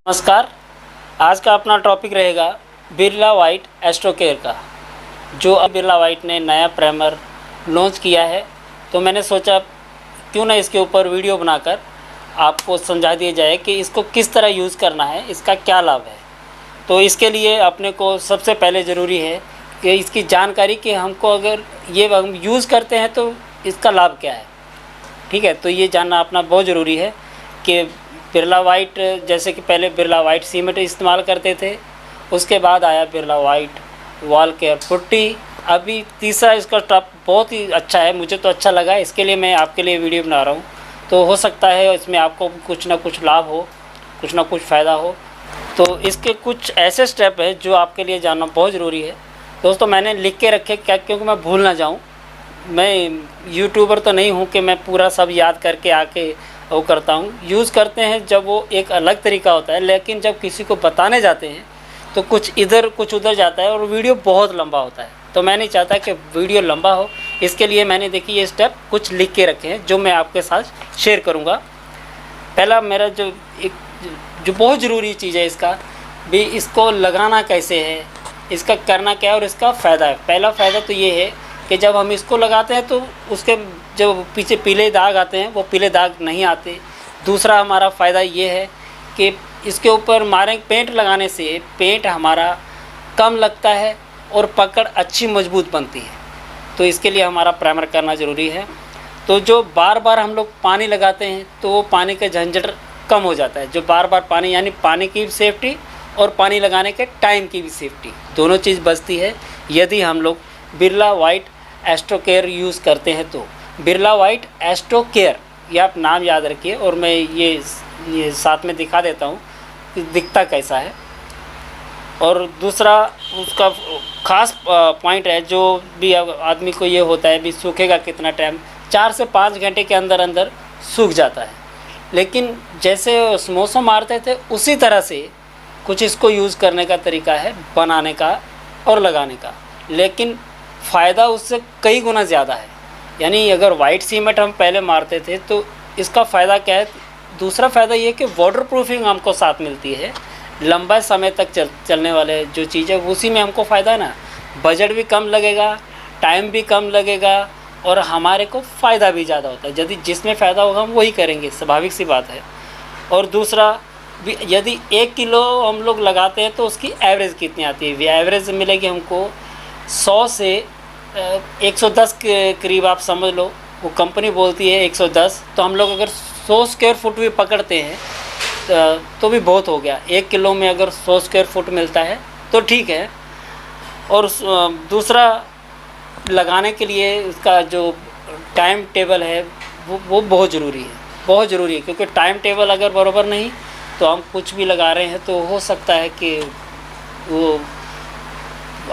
नमस्कार। आज का अपना टॉपिक रहेगा बिरला व्हाइट एस्ट्रोकेयर का। जो अब बिरला व्हाइट ने नया प्राइमर लॉन्च किया है, तो मैंने सोचा क्यों ना इसके ऊपर वीडियो बनाकर आपको समझा दिया जाए कि इसको किस तरह यूज़ करना है, इसका क्या लाभ है। तो इसके लिए अपने को सबसे पहले ज़रूरी है कि इसकी जानकारी कि हमको अगर ये हम यूज़ करते हैं तो इसका लाभ क्या है। ठीक है, तो ये जानना अपना बहुत ज़रूरी है कि बिरला व्हाइट, जैसे कि पहले बिरला व्हाइट सीमेंट इस्तेमाल करते थे, उसके बाद आया Birla white wall care putty. अभी तीसरा इसका टॉप बहुत ही अच्छा है, मुझे तो अच्छा लगा, इसके लिए मैं आपके लिए वीडियो बना रहा हूँ। तो हो सकता है इसमें आपको कुछ ना कुछ लाभ हो, कुछ ना कुछ फ़ायदा हो। तो इसके कुछ ऐसे स्टेप है जो आपके लिए जानना बहुत ज़रूरी है। दोस्तों, मैंने लिख के रखे क्या, क्योंकि मैं भूल ना जाऊँ। मैं यूट्यूबर तो नहीं हूँ कि मैं पूरा सब याद करके आके वो करता हूँ। यूज़ करते हैं जब वो एक अलग तरीका होता है, लेकिन जब किसी को बताने जाते हैं तो कुछ इधर कुछ उधर जाता है और वीडियो बहुत लंबा होता है। तो मैं नहीं चाहता कि वीडियो लंबा हो, इसके लिए मैंने देखिए ये स्टेप कुछ लिख के रखे हैं जो मैं आपके साथ शेयर करूँगा। पहला मेरा जो बहुत ज़रूरी चीज़ है इसका भी, इसको लगाना कैसे है, इसका करना क्या है और इसका फ़ायदा है। पहला फ़ायदा तो ये है कि जब हम इसको लगाते हैं तो उसके जो पीछे पीले दाग आते हैं वो पीले दाग नहीं आते। दूसरा हमारा फ़ायदा ये है कि इसके ऊपर मारें पेंट लगाने से पेंट हमारा कम लगता है और पकड़ अच्छी मजबूत बनती है। तो इसके लिए हमारा प्राइमर करना ज़रूरी है। तो जो बार बार हम लोग पानी लगाते हैं तो वो पानी का झंझट कम हो जाता है। जो बार बार पानी, यानी पानी की भी सेफ्टी और पानी लगाने के टाइम की भी सेफ्टी, दोनों चीज़ बचती है यदि हम लोग बिरला व्हाइट एस्ट्रोकेयर यूज़ करते हैं। तो बिरला व्हाइट एस्ट्रोकेयर, ये आप नाम याद रखिए, और मैं ये साथ में दिखा देता हूँ कि दिखता कैसा है। और दूसरा उसका ख़ास पॉइंट है, जो भी आदमी को ये होता है भी सूखेगा कितना टाइम, 4 से 5 घंटे के अंदर अंदर सूख जाता है। लेकिन जैसे समोसा मारते थे उसी तरह से कुछ इसको यूज़ करने का तरीका है, बनाने का और लगाने का। लेकिन फ़ायदा उससे कई गुना ज़्यादा है। यानी अगर वाइट सीमेंट हम पहले मारते थे तो इसका फ़ायदा क्या है, दूसरा फ़ायदा ये कि वाटर प्रूफिंग हमको साथ मिलती है। लंबा समय तक चलने वाले जो चीज़ है उसी में हमको फ़ायदा है ना। बजट भी कम लगेगा, टाइम भी कम लगेगा और हमारे को फ़ायदा भी ज़्यादा होता है। यदि जिसमें फ़ायदा होगा हम वही करेंगे, स्वाभाविक सी बात है। और दूसरा भी, यदि 1 किलो हम लोग लगाते हैं तो उसकी एवरेज कितनी आती है, एवरेज मिलेगी हमको 100 से 110 के करीब, आप समझ लो। वो कंपनी बोलती है 110, तो हम लोग अगर 100 स्क्वायर फुट भी पकड़ते हैं तो भी बहुत हो गया। 1 किलो में अगर 100 स्क्वायर फुट मिलता है तो ठीक है। और दूसरा, लगाने के लिए उसका जो टाइम टेबल है वो बहुत ज़रूरी है, बहुत ज़रूरी है। क्योंकि टाइम टेबल अगर बराबर नहीं तो हम कुछ भी लगा रहे हैं तो हो सकता है कि वो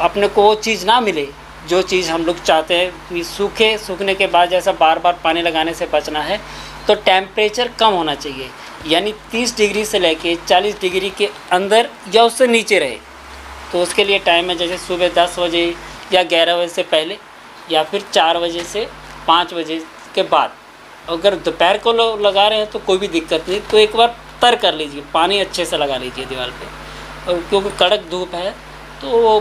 अपने को वो चीज़ ना मिले जो चीज़ हम लोग चाहते हैं। कि सूखने के बाद जैसा बार बार पानी लगाने से बचना है तो टेम्परेचर कम होना चाहिए, यानी 30 डिग्री से लेके 40 डिग्री के अंदर या उससे नीचे रहे। तो उसके लिए टाइम है, जैसे सुबह 10 बजे या 11 बजे से पहले, या फिर 4 बजे से 5 बजे के बाद। अगर दोपहर को लगा रहे हैं तो कोई भी दिक्कत नहीं, तो एक बार तर कर लीजिए, पानी अच्छे से लगा लीजिए दीवार पे। और क्योंकि कड़क धूप है तो वो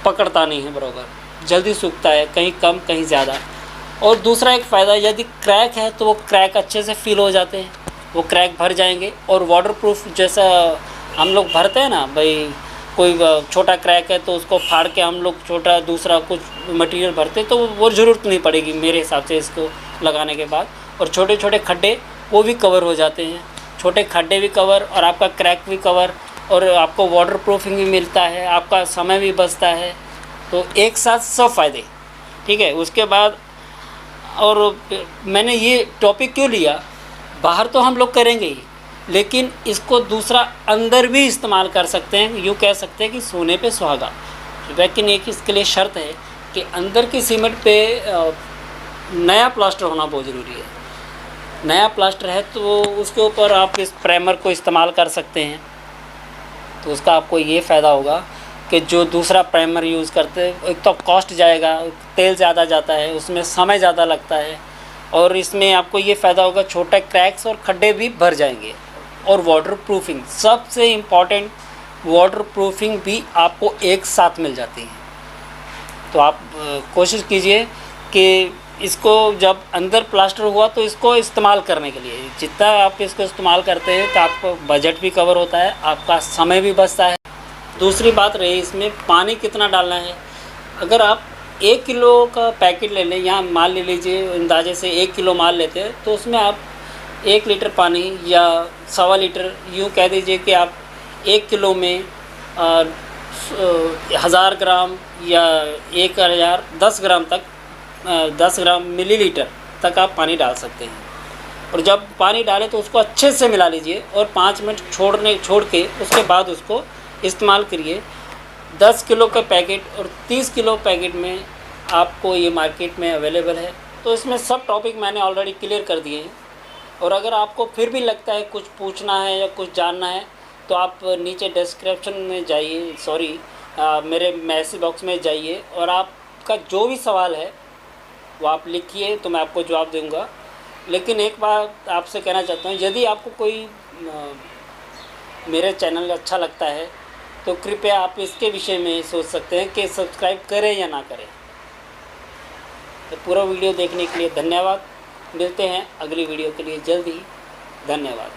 पकड़ता नहीं है बराबर, जल्दी सूखता है, कहीं कम कहीं ज़्यादा। और दूसरा एक फ़ायदा, यदि क्रैक है तो वो क्रैक अच्छे से फील हो जाते हैं, वो क्रैक भर जाएंगे। और वाटरप्रूफ जैसा हम लोग भरते हैं ना भाई, कोई छोटा क्रैक है तो उसको फाड़ के हम लोग छोटा दूसरा कुछ मटेरियल भरते, तो वो ज़रूरत नहीं पड़ेगी मेरे हिसाब से इसको लगाने के बाद। और छोटे छोटे खड्डे वो भी कवर हो जाते हैं, छोटे खड्डे भी कवर और आपका क्रैक भी कवर, और आपको वाटर प्रूफिंग भी मिलता है, आपका समय भी बचता है। तो एक साथ सब फ़ायदे, ठीक है। उसके बाद, और मैंने ये टॉपिक क्यों लिया, बाहर तो हम लोग करेंगे ही, लेकिन इसको दूसरा अंदर भी इस्तेमाल कर सकते हैं। यूँ कह सकते हैं कि सोने पे सुहागा। लेकिन एक इसके लिए शर्त है कि अंदर की सीमेंट पे नया प्लास्टर होना बहुत ज़रूरी है। नया प्लास्टर है तो उसके ऊपर आप इस प्राइमर को इस्तेमाल कर सकते हैं। तो उसका आपको ये फ़ायदा होगा कि जो दूसरा प्राइमर यूज़ करते हैं, एक तो कॉस्ट जाएगा, तेल ज़्यादा जाता है, उसमें समय ज़्यादा लगता है। और इसमें आपको ये फ़ायदा होगा, छोटे क्रैक्स और खड्डे भी भर जाएंगे। और वाटर प्रूफिंग, सबसे इम्पॉर्टेंट वाटर प्रूफिंग भी आपको एक साथ मिल जाती है। तो आप कोशिश कीजिए कि इसको जब अंदर प्लास्टर हुआ तो इसको इस्तेमाल करने के लिए जितना आप इसको इस्तेमाल करते हैं तो आपका बजट भी कवर होता है, आपका समय भी बचता है। दूसरी बात रही इसमें पानी कितना डालना है। अगर आप 1 किलो का पैकेट ले लें, यहाँ माल ले लीजिए अंदाजे से 1 किलो माल लेते हैं, तो उसमें आप 1 लीटर पानी या 1.25 लीटर, यूँ कह दीजिए कि आप 1 किलो में 1000 ग्राम या 1000 10 ग्राम तक 10 ग्राम मिलीलीटर तक आप पानी डाल सकते हैं। और जब पानी डालें तो उसको अच्छे से मिला लीजिए और 5 मिनट छोड़ के उसके बाद उसको इस्तेमाल करिए। 10 किलो का पैकेट और 30 किलो पैकेट में आपको ये मार्केट में अवेलेबल है। तो इसमें सब टॉपिक मैंने ऑलरेडी क्लियर कर दिए हैं। और अगर आपको फिर भी लगता है कुछ पूछना है या कुछ जानना है तो आप नीचे डिस्क्रिप्शन में जाइए, मेरे मैसेज बॉक्स में जाइए और आपका जो भी सवाल है वो आप लिखिए तो मैं आपको जवाब दूंगा। लेकिन एक बात आपसे कहना चाहता हूँ, यदि आपको कोई मेरे चैनल अच्छा लगता है तो कृपया आप इसके विषय में सोच सकते हैं कि सब्सक्राइब करें या ना करें। तो पूरा वीडियो देखने के लिए धन्यवाद। मिलते हैं अगली वीडियो के लिए जल्द ही। धन्यवाद।